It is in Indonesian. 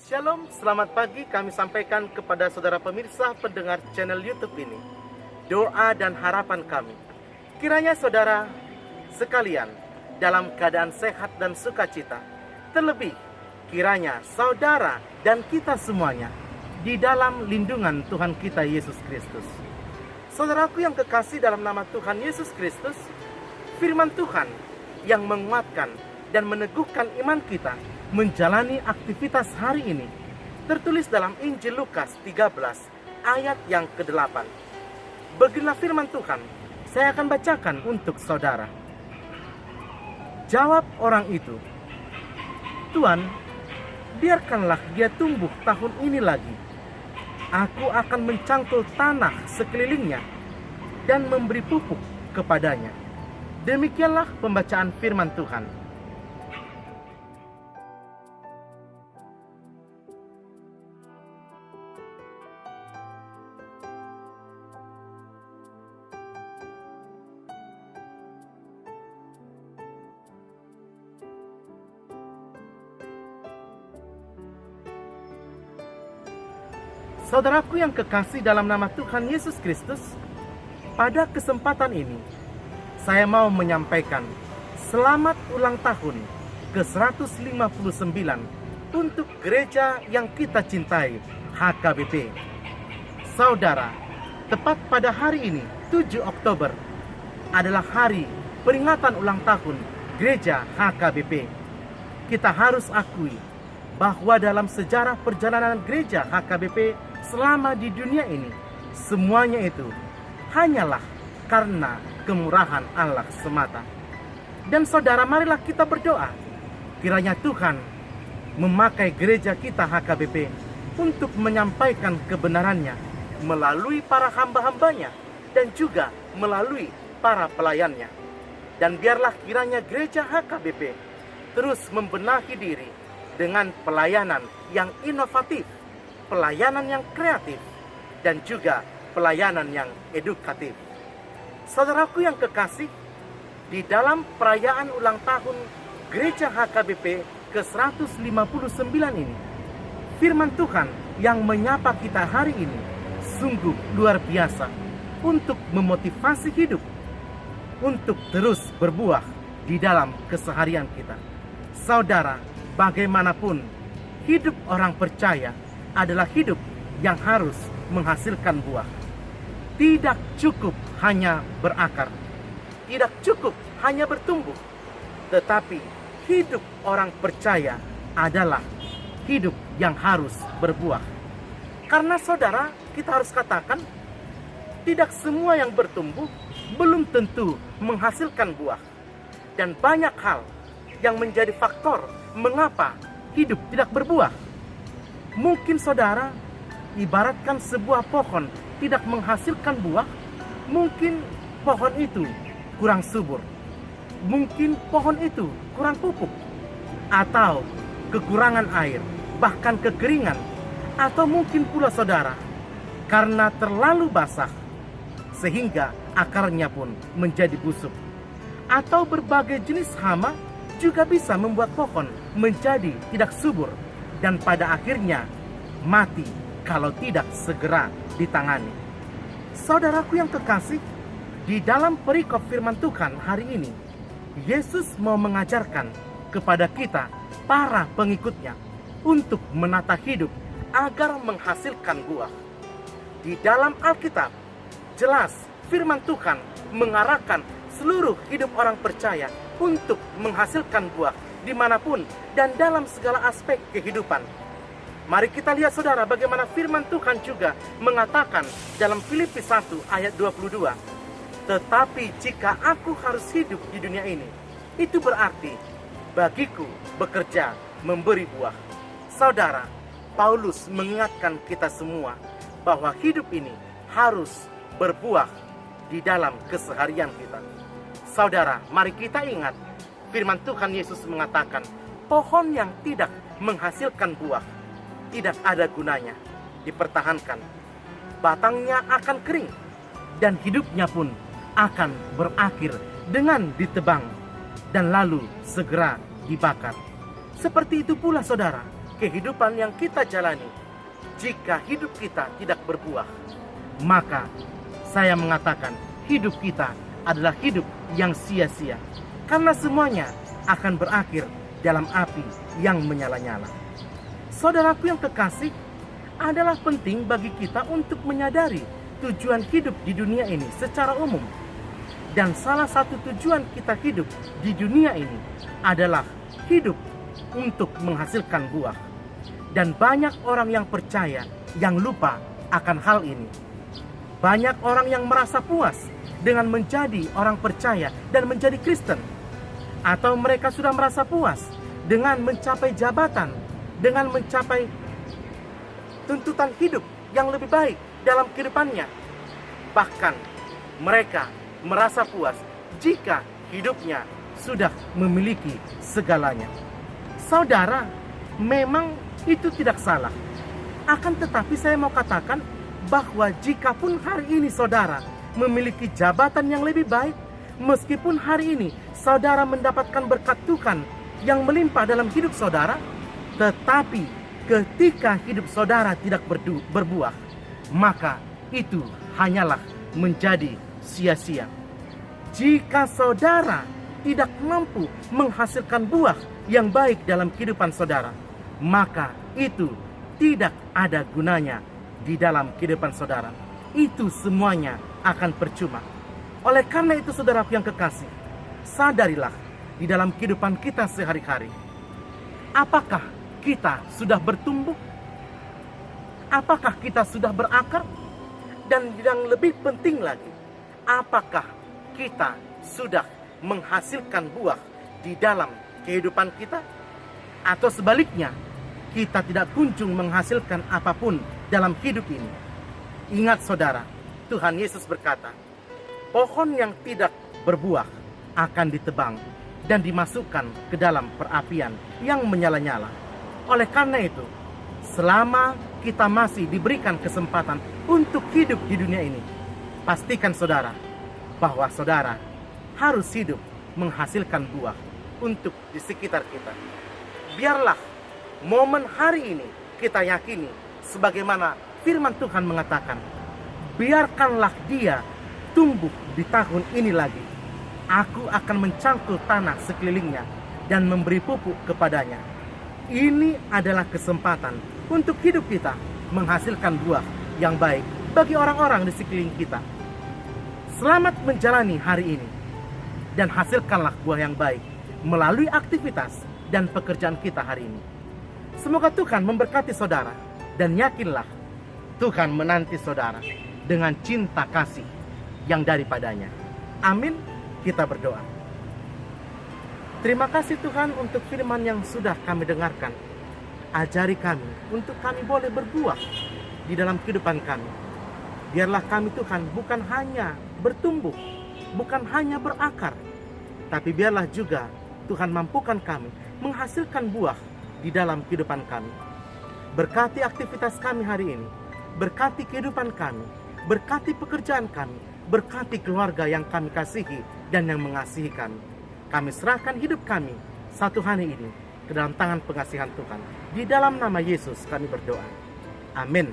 Shalom, selamat pagi kami sampaikan kepada saudara pemirsa pendengar channel YouTube ini. Doa dan harapan kami, kiranya saudara sekalian dalam keadaan sehat dan sukacita. Terlebih, kiranya saudara dan kita semuanya di dalam lindungan Tuhan kita Yesus Kristus. Saudaraku yang kekasih dalam nama Tuhan Yesus Kristus, firman Tuhan yang menguatkan dan meneguhkan iman kita menjalani aktivitas hari ini tertulis dalam Injil Lukas 13 ayat yang ke-8. Beginilah firman Tuhan, saya akan bacakan untuk saudara. Jawab orang itu, "Tuan, biarkanlah dia tumbuh tahun ini lagi. Aku akan mencangkul tanah sekelilingnya dan memberi pupuk kepadanya." Demikianlah pembacaan firman Tuhan. Saudaraku yang kekasih dalam nama Tuhan Yesus Kristus, pada kesempatan ini saya mau menyampaikan selamat ulang tahun ke-159 untuk gereja yang kita cintai, HKBP. Saudara, tepat pada hari ini, 7 Oktober, adalah hari peringatan ulang tahun gereja HKBP. Kita harus akui bahwa dalam sejarah perjalanan gereja HKBP selama di dunia ini, semuanya itu hanyalah karena kemurahan Allah semata. Dan saudara, marilah kita berdoa kiranya Tuhan memakai gereja kita HKBP untuk menyampaikan kebenarannya melalui para hamba-hambanya dan juga melalui para pelayannya. Dan biarlah kiranya gereja HKBP terus membenahi diri dengan pelayanan yang inovatif, pelayanan yang kreatif, dan juga pelayanan yang edukatif. Saudaraku yang kekasih, di dalam perayaan ulang tahun gereja HKBP ke-159 ini, firman Tuhan yang menyapa kita hari ini sungguh luar biasa untuk memotivasi hidup, untuk terus berbuah di dalam keseharian kita. Saudara, bagaimanapun hidup orang percaya adalah hidup yang harus menghasilkan buah. Tidak cukup hanya berakar, tidak cukup hanya bertumbuh, tetapi hidup orang percaya adalah hidup yang harus berbuah. Karena saudara, kita harus katakan, tidak semua yang bertumbuh belum tentu menghasilkan buah. Dan banyak hal yang menjadi faktor mengapa hidup tidak berbuah. Mungkin saudara, ibaratkan sebuah pohon tidak menghasilkan buah, mungkin pohon itu kurang subur, mungkin pohon itu kurang pupuk, atau kekurangan air, bahkan kekeringan, atau mungkin pula saudara, karena terlalu basah, sehingga akarnya pun menjadi busuk, atau berbagai jenis hama juga bisa membuat pohon menjadi tidak subur, dan pada akhirnya mati kalau tidak segera ditangani. Saudaraku yang kekasih, di dalam perikop firman Tuhan hari ini, Yesus mau mengajarkan kepada kita, para pengikutnya, untuk menata hidup agar menghasilkan buah. Di dalam Alkitab, jelas firman Tuhan mengarahkan seluruh hidup orang percaya untuk menghasilkan buah dimanapun dan dalam segala aspek kehidupan. Mari kita lihat saudara bagaimana firman Tuhan juga mengatakan dalam Filipi 1 ayat 22. Tetapi jika aku harus hidup di dunia ini, itu berarti bagiku bekerja memberi buah. Saudara, Paulus mengingatkan kita semua bahwa hidup ini harus berbuah di dalam keseharian kita. Saudara, mari kita ingat firman Tuhan Yesus mengatakan, pohon yang tidak menghasilkan buah tidak ada gunanya dipertahankan. Batangnya akan kering dan hidupnya pun akan berakhir dengan ditebang dan lalu segera dibakar. Seperti itu pula saudara, kehidupan yang kita jalani, jika hidup kita tidak berbuah, maka saya mengatakan hidup kita adalah hidup yang sia-sia, karena semuanya akan berakhir dalam api yang menyala-nyala. Saudaraku yang kekasih, adalah penting bagi kita untuk menyadari tujuan hidup di dunia ini secara umum. Dan salah satu tujuan kita hidup di dunia ini adalah hidup untuk menghasilkan buah. Dan banyak orang yang percaya yang lupa akan hal ini. Banyak orang yang merasa puas dengan menjadi orang percaya dan menjadi Kristen. Atau mereka sudah merasa puas dengan mencapai jabatan, dengan mencapai tuntutan hidup yang lebih baik dalam kehidupannya. Bahkan mereka merasa puas jika hidupnya sudah memiliki segalanya. Saudara, memang itu tidak salah. Akan tetapi saya mau katakan bahwa jikapun hari ini saudara memiliki jabatan yang lebih baik, meskipun hari ini saudara mendapatkan berkat Tuhan yang melimpah dalam hidup saudara, tetapi ketika hidup saudara tidak berbuah, maka itu hanyalah menjadi sia-sia. Jika saudara tidak mampu menghasilkan buah yang baik dalam kehidupan saudara, maka itu tidak ada gunanya di dalam kehidupan saudara. Itu semuanya akan percuma. Oleh karena itu saudaraku yang kekasih, sadarilah di dalam kehidupan kita sehari-hari, apakah kita sudah bertumbuh? Apakah kita sudah berakar? Dan yang lebih penting lagi, apakah kita sudah menghasilkan buah di dalam kehidupan kita? Atau sebaliknya, kita tidak kunjung menghasilkan apapun dalam hidup ini? Ingat saudara, Tuhan Yesus berkata, pohon yang tidak berbuah akan ditebang dan dimasukkan ke dalam perapian yang menyala-nyala. Oleh karena itu, selama kita masih diberikan kesempatan untuk hidup di dunia ini, pastikan saudara bahwa saudara harus hidup menghasilkan buah untuk di sekitar kita. Biarlah momen hari ini kita yakini sebagaimana firman Tuhan mengatakan, biarkanlah dia tumbuh di tahun ini lagi. Aku akan mencangkul tanah sekelilingnya dan memberi pupuk kepadanya. Ini adalah kesempatan untuk hidup kita menghasilkan buah yang baik bagi orang-orang di sekeliling kita. Selamat menjalani hari ini dan hasilkanlah buah yang baik melalui aktivitas dan pekerjaan kita hari ini. Semoga Tuhan memberkati saudara dan yakinlah Tuhan menanti saudara dengan cinta kasih yang daripadanya. Amin. Kita berdoa. Terima kasih Tuhan untuk firman yang sudah kami dengarkan. Ajari kami untuk kami boleh berbuah di dalam kehidupan kami. Biarlah kami Tuhan bukan hanya bertumbuh, bukan hanya berakar, tapi biarlah juga Tuhan mampukan kami menghasilkan buah di dalam kehidupan kami. Berkati aktivitas kami hari ini, berkati kehidupan kami, berkati pekerjaan kami, berkati keluarga yang kami kasihi dan yang mengasihi kami. Kami serahkan hidup kami satu hari ini ke dalam tangan pengasihan Tuhan. Di dalam nama Yesus kami berdoa. Amin.